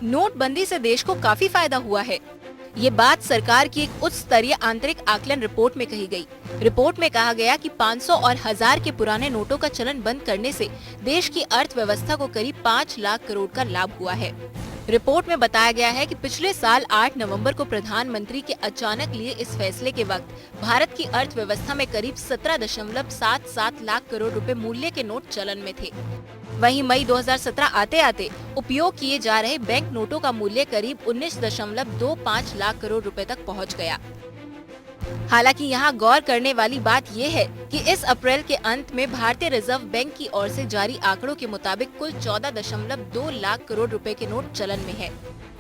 नोटबंदी से देश को काफी फायदा हुआ है। ये बात सरकार की एक उच्च स्तरीय आंतरिक आकलन रिपोर्ट में कही गई। रिपोर्ट में कहा गया कि 500 और 1000 के पुराने नोटों का चलन बंद करने से देश की अर्थव्यवस्था को करीब 5 लाख करोड़ का लाभ हुआ है। रिपोर्ट में बताया गया है कि पिछले साल 8 नवंबर को प्रधानमंत्री के अचानक लिए इस फैसले के वक्त भारत की अर्थव्यवस्था में करीब 17.77 लाख करोड़ रुपए मूल्य के नोट चलन में थे। वहीं मई 2017 आते आते उपयोग किए जा रहे बैंक नोटों का मूल्य करीब 19.25 लाख करोड़ रुपए तक पहुंच गया। हालांकि यहाँ गौर करने वाली बात ये है कि इस अप्रैल के अंत में भारतीय रिजर्व बैंक की ओर से जारी आंकड़ों के मुताबिक कुल 14.2 लाख करोड़ रुपए के नोट चलन में है।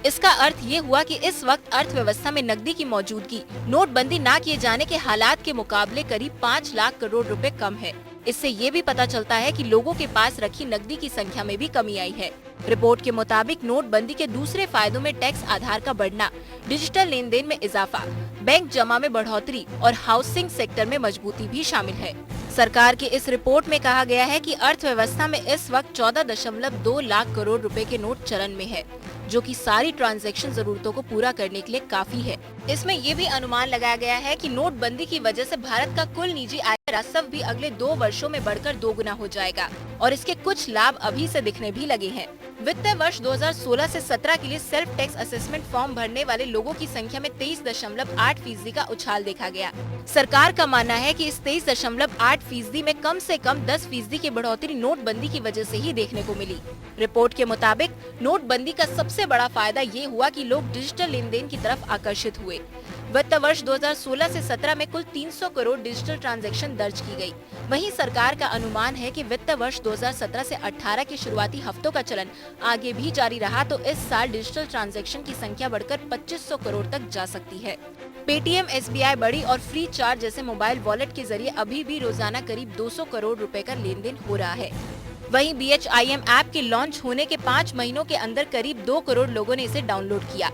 इसका अर्थ ये हुआ कि इस वक्त अर्थव्यवस्था में नकदी की मौजूदगी नोटबंदी न किए जाने के हालात के मुकाबले करीब 5 लाख करोड़ रुपए कम है। इससे ये भी पता चलता है कि लोगों के पास रखी नकदी की संख्या में भी कमी आई है। रिपोर्ट के मुताबिक नोटबंदी के दूसरे फायदों में टैक्स आधार का बढ़ना, डिजिटल लेन देन में इजाफा, बैंक जमा में बढ़ोतरी और हाउसिंग सेक्टर में मजबूती भी शामिल है। सरकार के इस रिपोर्ट में कहा गया है कि अर्थव्यवस्था में इस वक्त 14.2 लाख करोड़ रुपए के नोट चलन में है, जो कि सारी ट्रांजैक्शन जरूरतों को पूरा करने के लिए काफी है। इसमें ये भी अनुमान लगाया गया है कि नोटबंदी की वजह से भारत का कुल निजी आय राजस्व भी अगले 2 वर्षों में बढ़कर 2 गुना हो जाएगा और इसके कुछ लाभ अभी से दिखने भी लगे हैं। वित्तीय वर्ष 2016 से 17 के लिए सेल्फ टैक्स असेसमेंट फॉर्म भरने वाले लोगों की संख्या में 23.8% का उछाल देखा गया। सरकार का मानना है कि इस 23.8% में कम से कम 10% की बढ़ोतरी नोटबंदी की वजह से ही देखने को मिली। रिपोर्ट के मुताबिक नोटबंदी का सबसे बड़ा फायदा ये हुआ कि लोग डिजिटल लेन देन की तरफ आकर्षित हुए। वित्त वर्ष 2016 से 17 में कुल 300 करोड़ डिजिटल ट्रांजैक्शन दर्ज की गई। वहीं सरकार का अनुमान है कि वित्त वर्ष 2017 से 18 के शुरुआती हफ्तों का चलन आगे भी जारी रहा तो इस साल डिजिटल ट्रांजैक्शन की संख्या बढ़कर 2500 करोड़ तक जा सकती है। पेटीएम, एसबीआई, बड़ी और फ्री चार्ज जैसे मोबाइल वॉलेट के जरिए अभी भी रोजाना करीब 200 करोड़ रुपए का लेन देन हो रहा है। वहीं BHIM ऐप के लॉन्च होने के 5 महीनों के अंदर करीब 2 करोड़ लोगों ने इसे डाउनलोड किया।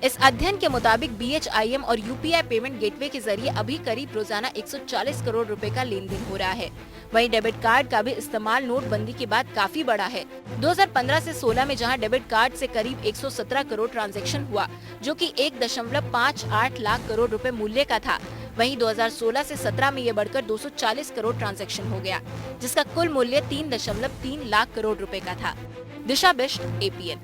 इस अध्ययन के मुताबिक BHIM और UPI पेमेंट गेटवे के जरिए अभी करीब रोजाना 140 करोड़ रुपए का लेन देन हो रहा है। वहीं डेबिट कार्ड का भी इस्तेमाल नोटबंदी के बाद काफी बढ़ा है। 2015 से 16 में जहां डेबिट कार्ड से करीब 117 करोड़ ट्रांजैक्शन हुआ, जो कि 1.58 लाख करोड़ रुपए मूल्य का था, वहीं 2016 से 17 में ये बढ़कर 240 करोड़ ट्रांजैक्शन हो गया, जिसका कुल मूल्य 3.3 लाख करोड़ रुपए का था। दिशा बिष्ट, APN।